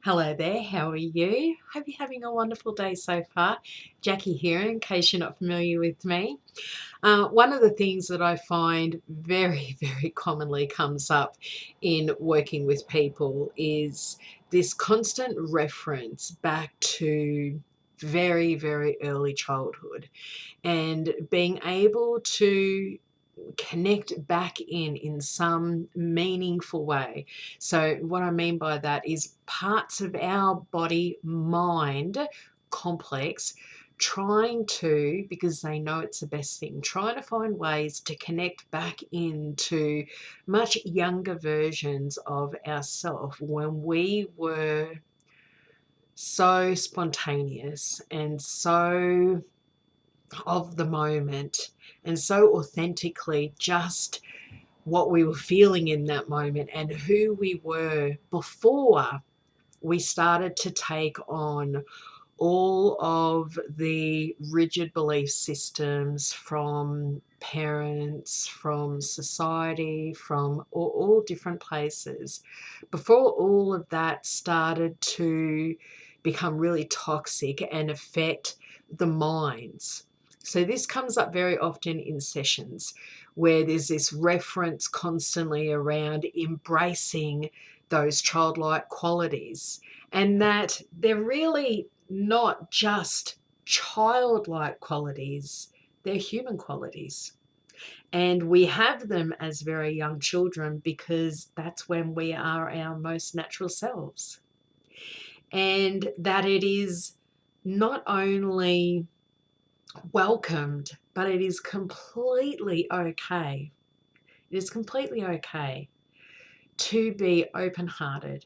Hello there, how are you? Hope you're having a wonderful day so far. Jackie here, in case you're not familiar with me. One of the things that I find very, very commonly comes up in working with people is this constant reference back to very, very early childhood and being able to connect back in some meaningful way. So what I mean by that is parts of our body mind complex trying to, because they know it's the best thing, trying to find ways to connect back into much younger versions of ourselves when we were so spontaneous and so of the moment and so authentically just what we were feeling in that moment and who we were before we started to take on all of the rigid belief systems from parents, from society, from all different places. Before all of that started to become really toxic and affect the minds. So this comes up very often in sessions where there's this reference constantly around embracing those childlike qualities, and that they're really not just childlike qualities, they're human qualities. And we have them as very young children because that's when we are our most natural selves. And that it is not only welcomed, but it is completely okay. It is completely okay to be open hearted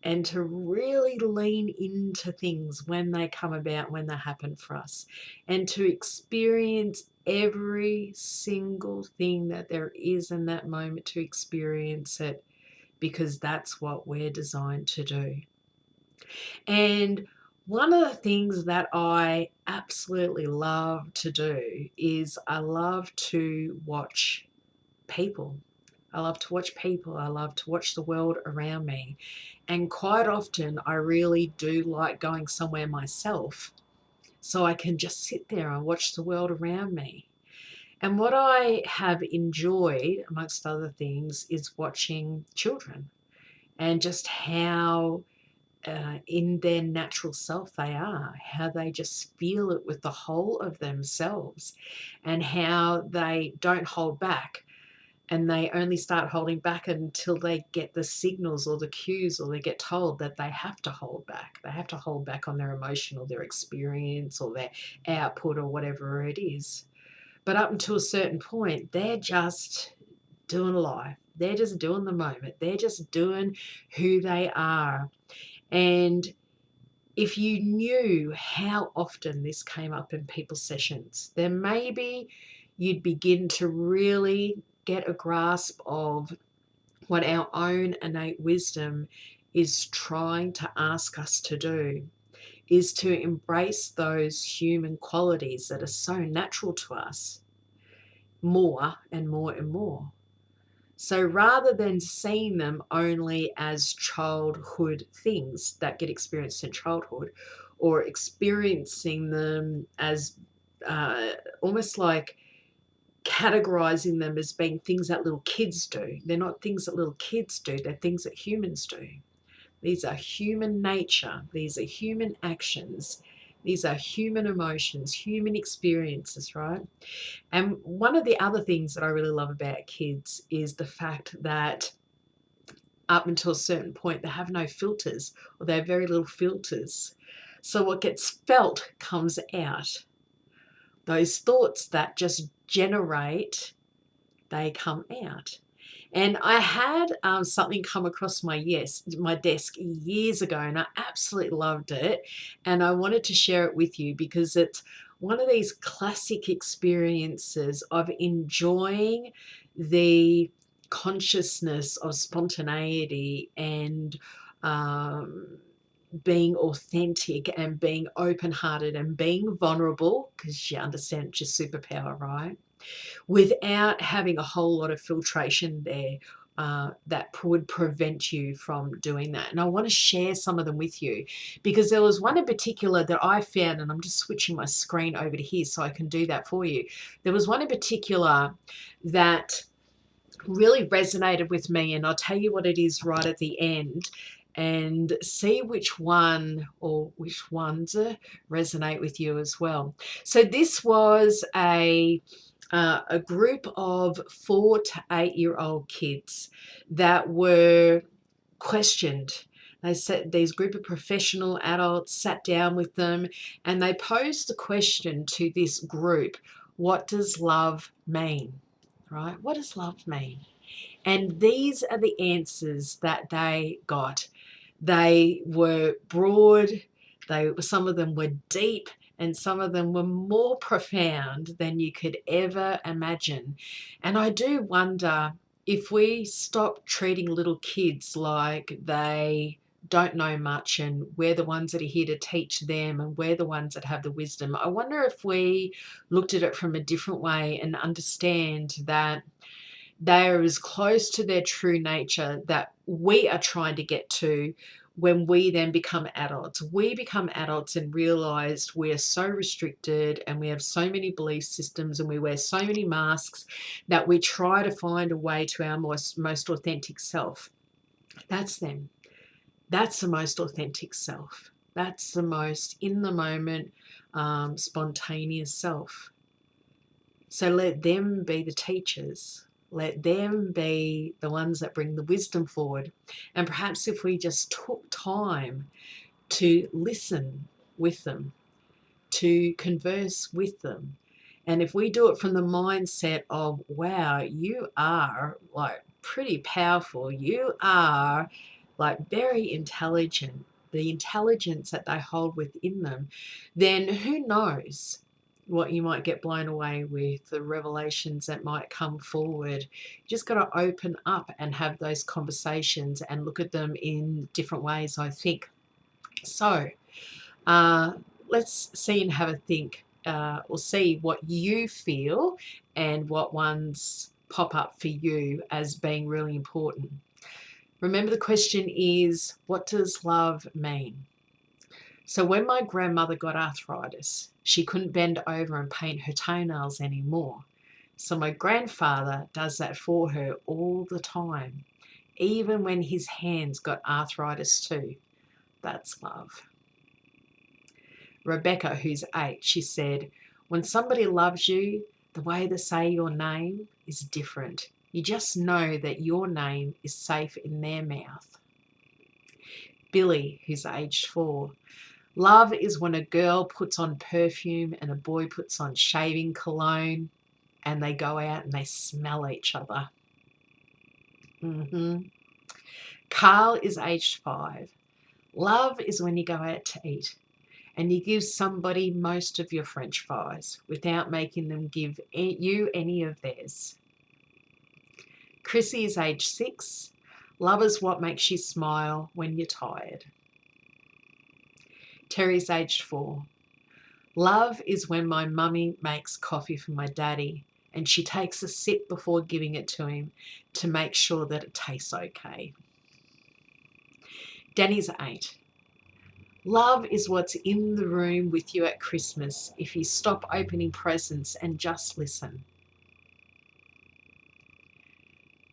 and to really lean into things when they come about, when they happen for us, and to experience every single thing that there is in that moment, to experience it, because that's what we're designed to do. And one of the things that I absolutely love to do is I love to watch people. I love to watch people. I love to watch the world around me. And quite often, I really do like going somewhere myself so I can just sit there and watch the world around me. And what I have enjoyed, amongst other things, is watching children and just how in their natural self they are, how they just feel it with the whole of themselves, and how they don't hold back, and they only start holding back until they get the signals or the cues, or they get told that they have to hold back. They have to hold back on their emotion or their experience or their output or whatever it is. But up until a certain point, they're just doing life. They're just doing the moment. They're just doing who they are. And if you knew how often this came up in people's sessions, then maybe you'd begin to really get a grasp of what our own innate wisdom is trying to ask us to do, is to embrace those human qualities that are so natural to us more and more and more. So rather than seeing them only as childhood things that get experienced in childhood, or experiencing them as almost like categorizing them as being things that little kids do. They're not things that little kids do, they're things that humans do. These are human nature, these are human actions, these are human emotions, human experiences, right? And one of the other things that I really love about kids is the fact that up until a certain point, they have no filters, or they have very little filters. So what gets felt comes out. Those thoughts that just generate, they come out. And I had something come across my desk years ago, and I absolutely loved it. And I wanted to share it with you because it's one of these classic experiences of enjoying the consciousness of spontaneity and um, being authentic and being open hearted and being vulnerable, because you understand it's your superpower, right? Without having a whole lot of filtration there, that would prevent you from doing that. And I want to share some of them with you because there was one in particular that I found, and I'm just switching my screen over to here so I can do that for you. There was one in particular that really resonated with me, and I'll tell you what it is right at the end and see which one or which ones resonate with you as well. So this was a group of 4 to 8-year-old kids that were questioned. They said these group of professional adults sat down with them and they posed the question to this group, what does love mean? Right? What does love mean? And these are the answers that they got. They were broad, some of them were deep, and some of them were more profound than you could ever imagine. And I do wonder if we stop treating little kids like they don't know much and we're the ones that are here to teach them and we're the ones that have the wisdom. I wonder if we looked at it from a different way and understand that they are as close to their true nature that we are trying to get to when we then become adults. We become adults and realize we are so restricted and we have so many belief systems and we wear so many masks that we try to find a way to our most authentic self. That's them. That's the most authentic self. That's the most in the moment, spontaneous self. So let them be the teachers. Let them be the ones that bring the wisdom forward. And perhaps if we just took time to listen with them, to converse with them, and if we do it from the mindset of, wow, you are like pretty powerful, you are like very intelligent, the intelligence that they hold within them, then who knows what you might get blown away with, the revelations that might come forward. You just got to open up and have those conversations and look at them in different ways, I think. So uh, let's see and have a think, or see what you feel and what ones pop up for you as being really important. Remember, the question is, what does love mean? So when my grandmother got arthritis, she couldn't bend over and paint her toenails anymore. So my grandfather does that for her all the time, even when his hands got arthritis too. That's love. Rebecca, who's 8, she said, when somebody loves you, the way they say your name is different. You just know that your name is safe in their mouth. Billy, who's aged 4, love is when a girl puts on perfume and a boy puts on shaving cologne and they go out and they smell each other. Carl is aged 5. Love is when you go out to eat and you give somebody most of your French fries without making them give you any of theirs. Chrissy is age 6. Love is what makes you smile when you're tired. Terry's aged 4. Love is when my mummy makes coffee for my daddy and she takes a sip before giving it to him to make sure that it tastes okay. Danny's 8. Love is what's in the room with you at Christmas if you stop opening presents and just listen.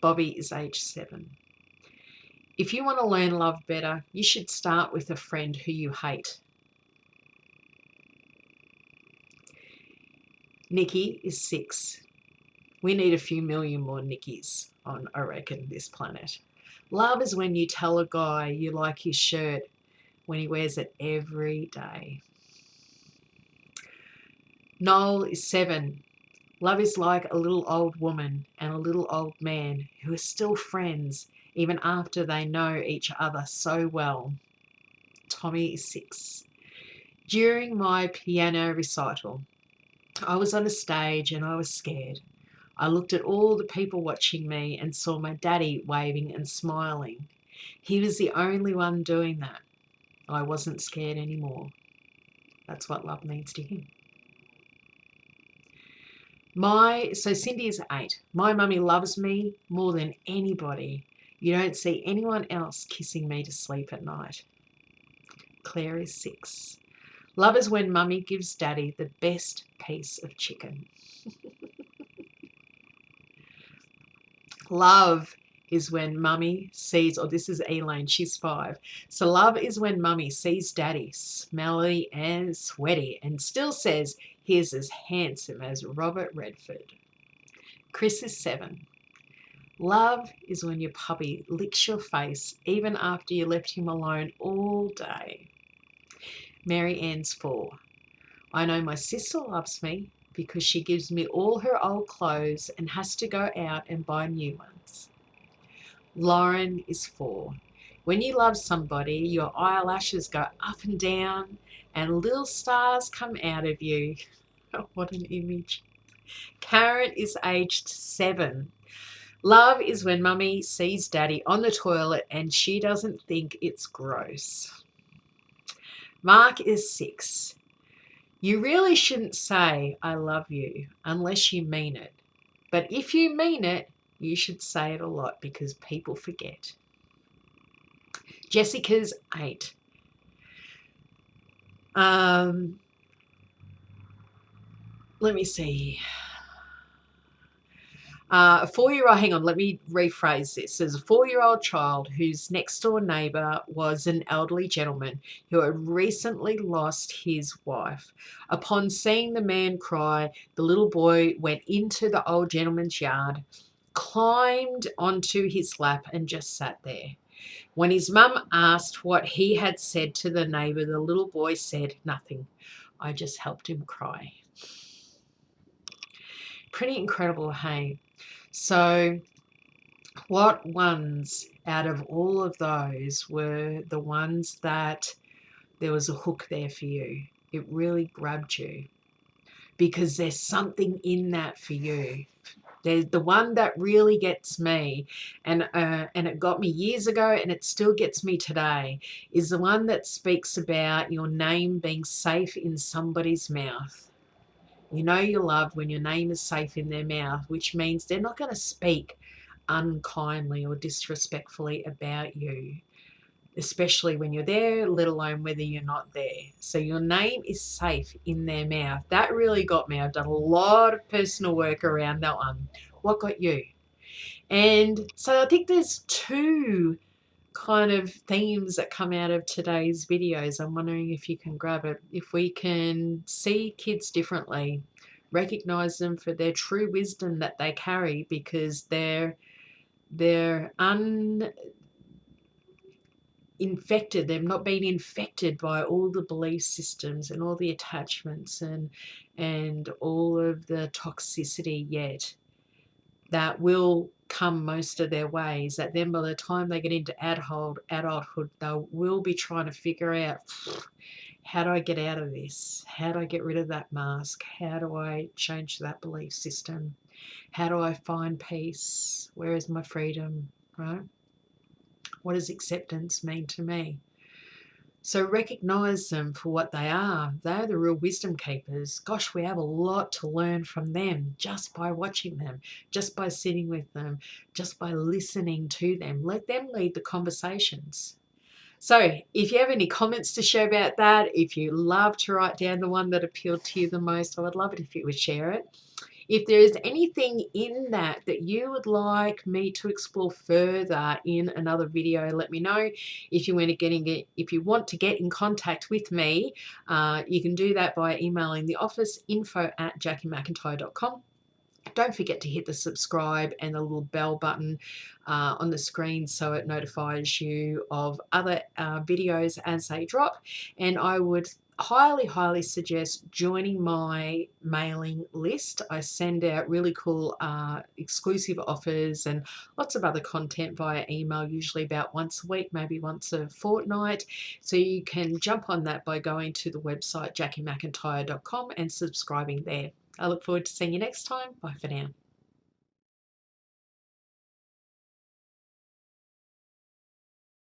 Bobby is age 7. If you want to learn love better, you should start with a friend who you hate. Nikki is 6. We need a few million more Nickis on, I reckon, this planet. Love is when you tell a guy you like his shirt when he wears it every day. Noel is 7. Love is like a little old woman and a little old man who are still friends even after they know each other so well. Tommy is 6. During my piano recital, I was on a stage and I was scared. I looked at all the people watching me and saw my daddy waving and smiling. He was the only one doing that. I wasn't scared anymore. That's what love means to him. So Cindy is 8. My mummy loves me more than anybody. You don't see anyone else kissing me to sleep at night. Claire is 6. Love is when mummy gives daddy the best piece of chicken. Love is when mummy sees, or this is Elaine, she's 5. So love is when mummy sees daddy smelly and sweaty and still says he's as handsome as Robert Redford. Chris is 7. Love is when your puppy licks your face even after you left him alone all day. Mary Ann's 4. I know my sister loves me because she gives me all her old clothes and has to go out and buy new ones. Lauren is 4. When you love somebody, your eyelashes go up and down and little stars come out of you. What an image. Karen is aged 7. Love is when mummy sees daddy on the toilet and she doesn't think it's gross. Mark is 6. You really shouldn't say I love you unless you mean it. But if you mean it, you should say it a lot because people forget. Jessica's 8. Let me see. A 4-year-old, hang on, let me rephrase this. There's a 4-year-old child whose next door neighbour was an elderly gentleman who had recently lost his wife. Upon seeing the man cry, the little boy went into the old gentleman's yard, climbed onto his lap and just sat there. When his mum asked what he had said to the neighbour, the little boy said, "Nothing. I just helped him cry." Pretty incredible, hey? So what ones out of all of those were the ones that there was a hook there for you? It really grabbed you because there's something in that for you. There's the one that really gets me, and it got me years ago, and it still gets me today, is the one that speaks about your name being safe in somebody's mouth. You know you love when your name is safe in their mouth, which means they're not going to speak unkindly or disrespectfully about you, especially when you're there, let alone whether you're not there. So your name is safe in their mouth. That really got me. I've done a lot of personal work around that one. What got you? And so I think there's 2 kind of themes that come out of today's videos. I'm wondering if you can grab it. If we can see kids differently, recognize them for their true wisdom that they carry, because they're uninfected. They've not been infected by all the belief systems and all the attachments and all of the toxicity yet that will come most of their ways, that then by the time they get into adulthood, they will be trying to figure out, how do I get out of this? How do I get rid of that mask? How do I change that belief system? How do I find peace? Where is my freedom, right? What does acceptance mean to me? So recognize them for what they are. They're the real wisdom keepers. Gosh, we have a lot to learn from them just by watching them, just by sitting with them, just by listening to them. Let them lead the conversations. So if you have any comments to share about that, if you love to write down the one that appealed to you the most, I would love it if you would share it. If there is anything in that that you would like me to explore further in another video, let me know. If you want to get in contact with me, you can do that by emailing the office, info@jacquiemcintyre.com. Don't forget to hit the subscribe and the little bell button on the screen so it notifies you of other videos as they drop. And I would highly suggest joining my mailing list. I send out really cool exclusive offers and lots of other content via email, usually about once a week, maybe once a fortnight. So you can jump on that by going to the website jacquiemcintyre.com and subscribing there. I look forward to seeing you next time. Bye for now.